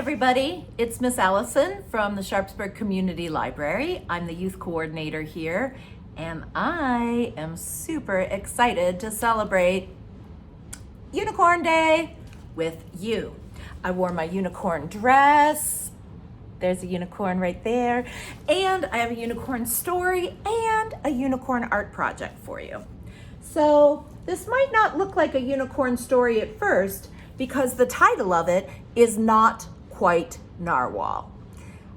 everybody, it's Miss Allison from the Sharpsburg Community Library. I'm the youth coordinator here, and I am super excited to celebrate Unicorn Day with you. I wore my unicorn dress. There's a unicorn right there. And I have a unicorn story and a unicorn art project for you. So this might not look like a unicorn story at first because the title of it is not quite narwhal.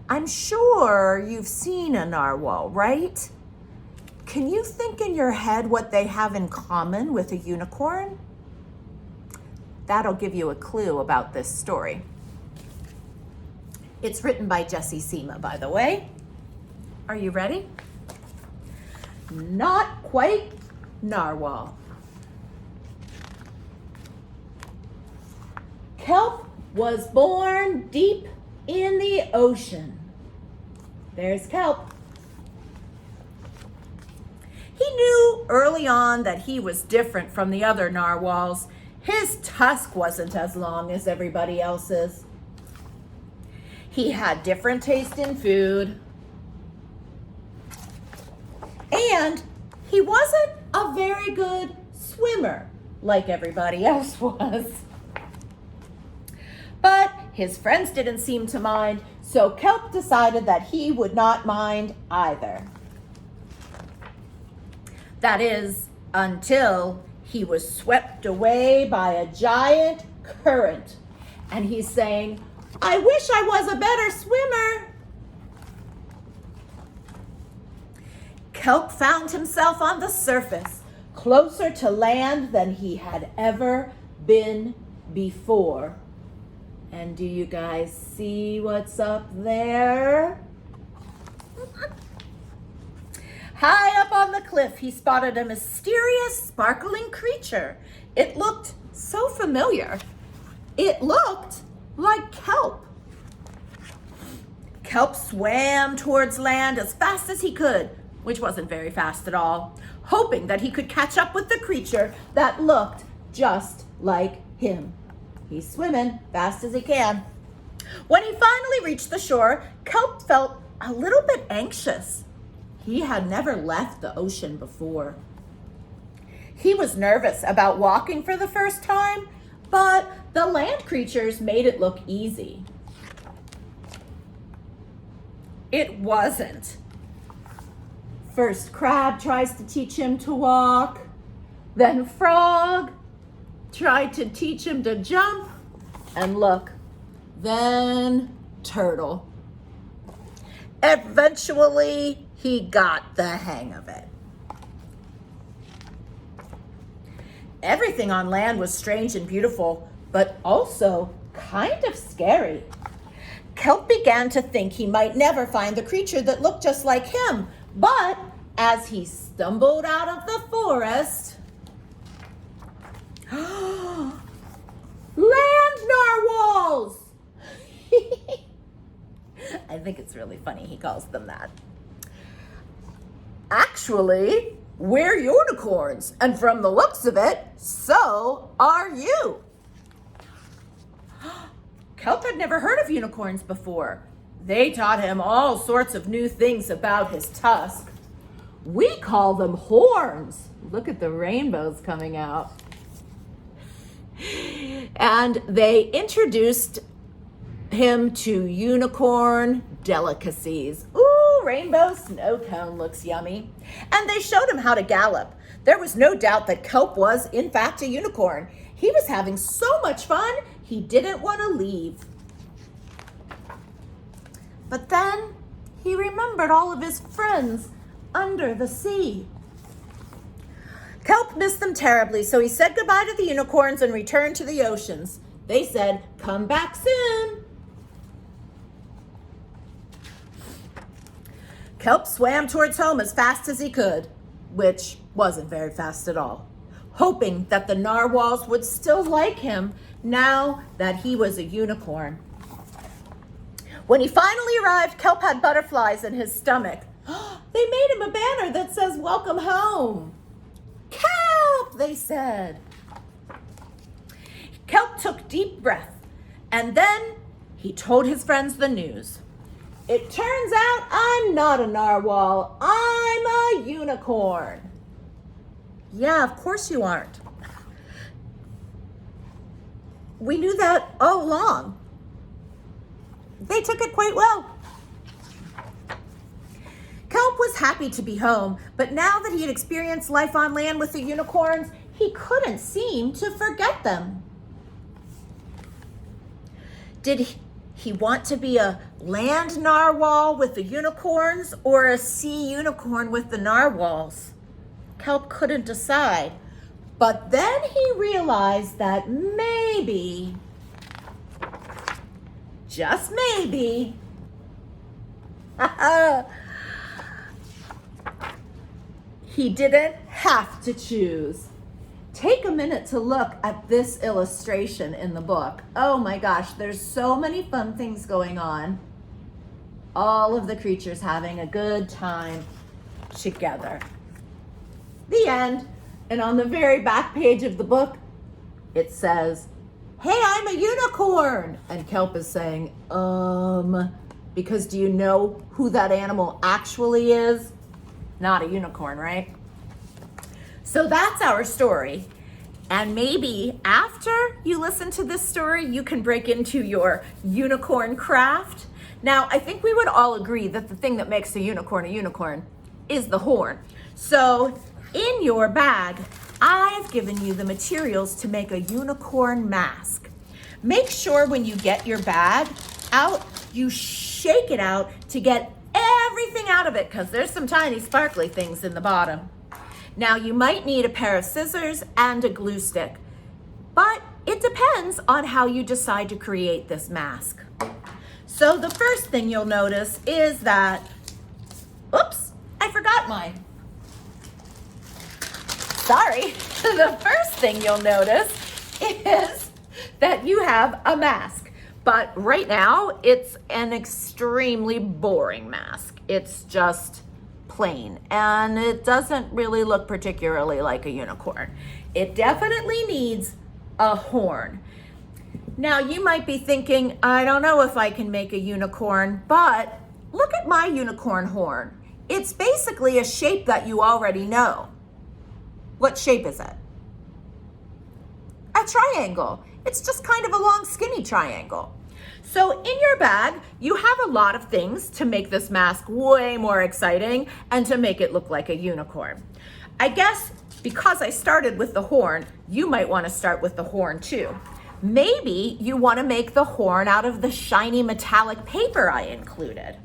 I'm sure you've seen a narwhal, right? Can you think in your head what they have in common with a unicorn? That'll give you a clue about this story. It's written by Jessie Seema, by the way. Are you ready? Not quite narwhal. Kelp was born deep in the ocean. There's Kelp. He knew early on that he was different from the other narwhals. His tusk wasn't as long as everybody else's. He had different taste in food. And he wasn't a very good swimmer like everybody else was. But his friends didn't seem to mind, so Kelp decided that he would not mind either. That is, until he was swept away by a giant current. And he's saying, "I wish I was a better swimmer." Kelp found himself on the surface, closer to land than he had ever been before. And do you guys see what's up there? High up on the cliff, he spotted a mysterious, sparkling creature. It looked so familiar. It looked like Kelp. Kelp swam towards land as fast as he could, which wasn't very fast at all, hoping that he could catch up with the creature that looked just like him. He's swimming fast as he can. When he finally reached the shore, Kelp felt a little bit anxious. He had never left the ocean before. He was nervous about walking for the first time, but the land creatures made it look easy. It wasn't. First, Crab tries to teach him to walk, then Frog tried to teach him to jump, and look, then Turtle. Eventually, he got the hang of it. Everything on land was strange and beautiful, but also kind of scary. Kelp began to think he might never find the creature that looked just like him, but as he stumbled out of the forest, land narwhals! I think it's really funny he calls them that. Actually, we're unicorns, and from the looks of it, so are you. Kelp had never heard of unicorns before. They taught him all sorts of new things about his tusk. We call them horns. Look at the rainbows coming out. And they introduced him to unicorn delicacies. Ooh, rainbow snow cone looks yummy. And they showed him how to gallop. There was no doubt that Kelp was, in fact, a unicorn. He was having so much fun, he didn't want to leave. But then he remembered all of his friends under the sea. Kelp missed them terribly, so he said goodbye to the unicorns and returned to the oceans. They said, "Come back soon." Kelp swam towards home as fast as he could, which wasn't very fast at all, hoping that the narwhals would still like him now that he was a unicorn. When he finally arrived, Kelp had butterflies in his stomach. They made him a banner that says, "Welcome home." Kelp, they said. Kelp took deep breath, and then he told his friends the news. It turns out I'm not a narwhal, I'm a unicorn. Yeah, of course you aren't. We knew that all along. They took it quite well. Kelp was happy to be home, but now that he had experienced life on land with the unicorns, he couldn't seem to forget them. Did he want to be a land narwhal with the unicorns or a sea unicorn with the narwhals? Kelp couldn't decide, but then he realized that maybe, just maybe, he didn't have to choose. Take a minute to look at this illustration in the book. Oh my gosh, there's so many fun things going on. All of the creatures having a good time together. The end. And on the very back page of the book, it says, "Hey, I'm a unicorn." And Kelp is saying, because do you know who that animal actually is? Not a unicorn, right? So that's our story. And maybe after you listen to this story, you can break into your unicorn craft. Now, I think we would all agree that the thing that makes a unicorn is the horn. So in your bag, I've given you the materials to make a unicorn mask. Make sure when you get your bag out, you shake it out to get everything out of it, because there's some tiny sparkly things in the bottom. Now you might need a pair of scissors and a glue stick, but it depends on how you decide to create this mask. So the first thing you'll notice is that, oops, I forgot mine. Sorry. The first thing you'll notice is that you have a mask, but right now it's an extremely boring mask. It's just plain, and it doesn't really look particularly like a unicorn. It definitely needs a horn. Now you might be thinking, I don't know if I can make a unicorn, but look at my unicorn horn. It's basically a shape that you already know. What shape is it? A triangle. It's just kind of a long, skinny triangle. So in your bag, you have a lot of things to make this mask way more exciting and to make it look like a unicorn. I guess because I started with the horn, you might want to start with the horn too. Maybe you want to make the horn out of the shiny metallic paper I included.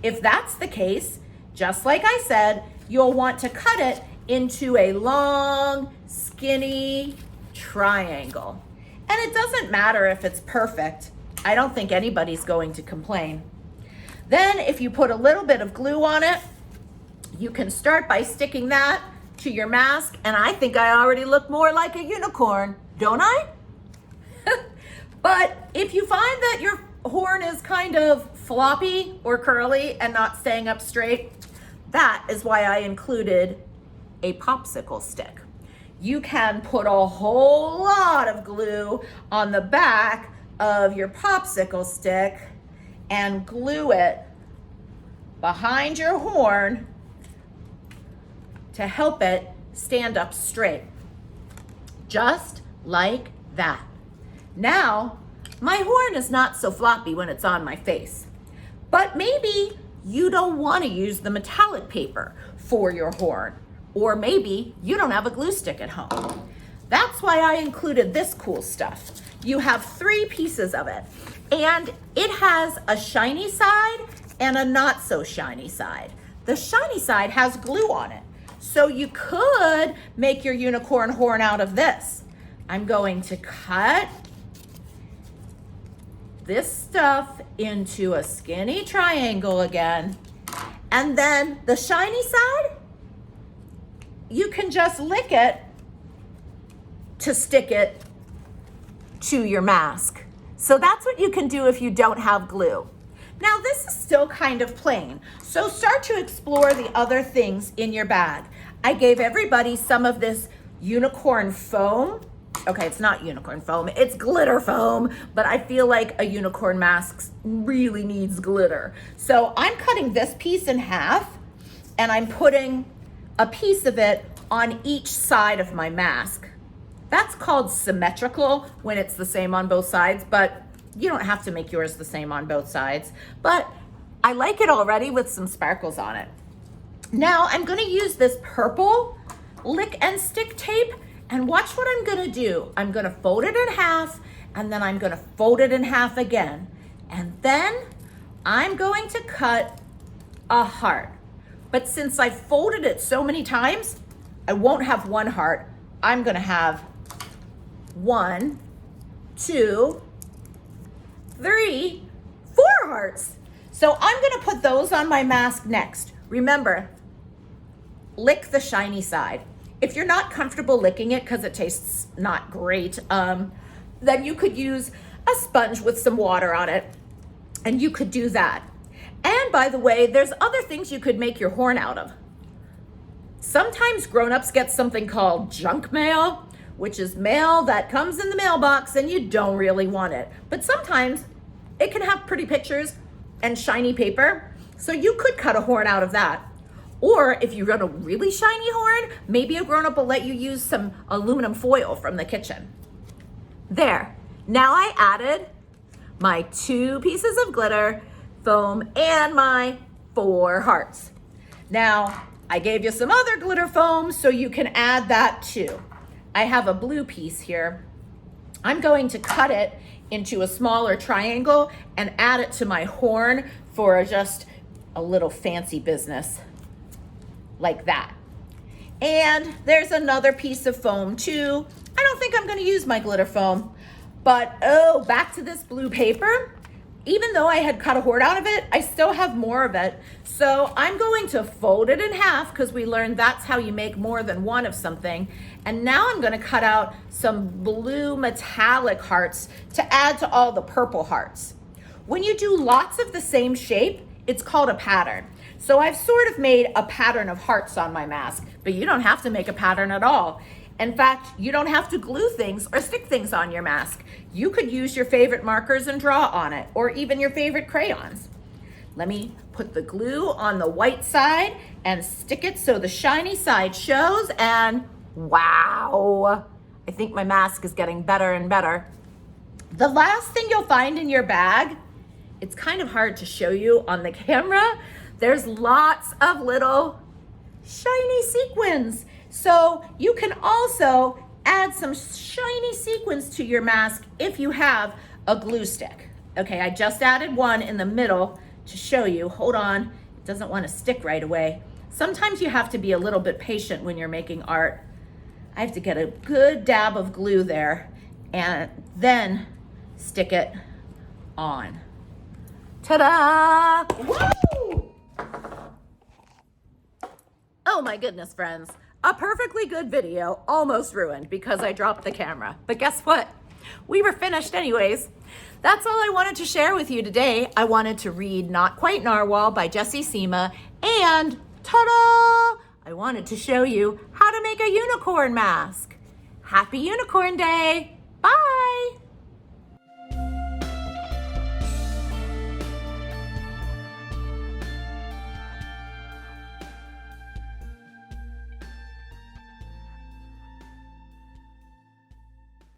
If that's the case, just like I said, you'll want to cut it into a long, skinny triangle. And it doesn't matter if it's perfect. I don't think anybody's going to complain. Then if you put a little bit of glue on it, you can start by sticking that to your mask, and I think I already look more like a unicorn, don't I? But if you find that your horn is kind of floppy or curly and not staying up straight, that is why I included a popsicle stick. You can put a whole lot of glue on the back of your popsicle stick and glue it behind your horn to help it stand up straight. Just like that. Now, my horn is not so floppy when it's on my face, but maybe you don't want to use the metallic paper for your horn, or maybe you don't have a glue stick at home. That's why I included this cool stuff. You have 3 pieces of it, and it has a shiny side and a not so shiny side. The shiny side has glue on it, so you could make your unicorn horn out of this. I'm going to cut this stuff into a skinny triangle again, and then the shiny side, you can just lick it to stick it to your mask. So that's what you can do if you don't have glue. Now this is still kind of plain, so start to explore the other things in your bag. I gave everybody some of this unicorn foam Okay, it's not unicorn foam, it's glitter foam, but I feel like a unicorn mask really needs glitter. So I'm cutting this piece in half and I'm putting a piece of it on each side of my mask. That's called symmetrical when it's the same on both sides, but you don't have to make yours the same on both sides. But I like it already with some sparkles on it. Now I'm gonna use this purple lick and stick tape, and watch what I'm gonna do. I'm gonna fold it in half, and then I'm gonna fold it in half again. And then I'm going to cut a heart. But since I folded it so many times, I won't have one heart. I'm gonna have 1, 2, 3, 4 hearts. So I'm gonna put those on my mask next. Remember, lick the shiny side. If you're not comfortable licking it because it tastes not great, then you could use a sponge with some water on it, and you could do that. And by the way, there's other things you could make your horn out of. Sometimes grown-ups get something called junk mail, which is mail that comes in the mailbox and you don't really want it. But sometimes it can have pretty pictures and shiny paper, so you could cut a horn out of that. Or if you run a really shiny horn, maybe a grown-up will let you use some aluminum foil from the kitchen. There, now I added my 2 pieces of glitter foam and my 4 hearts. Now, I gave you some other glitter foam so you can add that too. I have a blue piece here. I'm going to cut it into a smaller triangle and add it to my horn for just a little fancy business. Like that. And there's another piece of foam too. I don't think I'm going to use my glitter foam, but oh, back to this blue paper. Even though I had cut a horn out of it, I still have more of it. So I'm going to fold it in half because we learned that's how you make more than one of something. And now I'm going to cut out some blue metallic hearts to add to all the purple hearts. When you do lots of the same shape, it's called a pattern. So I've sort of made a pattern of hearts on my mask, but you don't have to make a pattern at all. In fact, you don't have to glue things or stick things on your mask. You could use your favorite markers and draw on it, or even your favorite crayons. Let me put the glue on the white side and stick it so the shiny side shows, and wow, I think my mask is getting better and better. The last thing you'll find in your bag, it's kind of hard to show you on the camera, there's lots of little shiny sequins. So you can also add some shiny sequins to your mask if you have a glue stick. Okay, I just added one in the middle to show you. Hold on, it doesn't want to stick right away. Sometimes you have to be a little bit patient when you're making art. I have to get a good dab of glue there and then stick it on. Ta-da! Woo! Oh my goodness, friends. A perfectly good video almost ruined because I dropped the camera. But guess what? We were finished anyways. That's all I wanted to share with you today. I wanted to read Not Quite Narwhal by Jessie Seema, and ta-da! I wanted to show you how to make a unicorn mask. Happy Unicorn Day! Bye!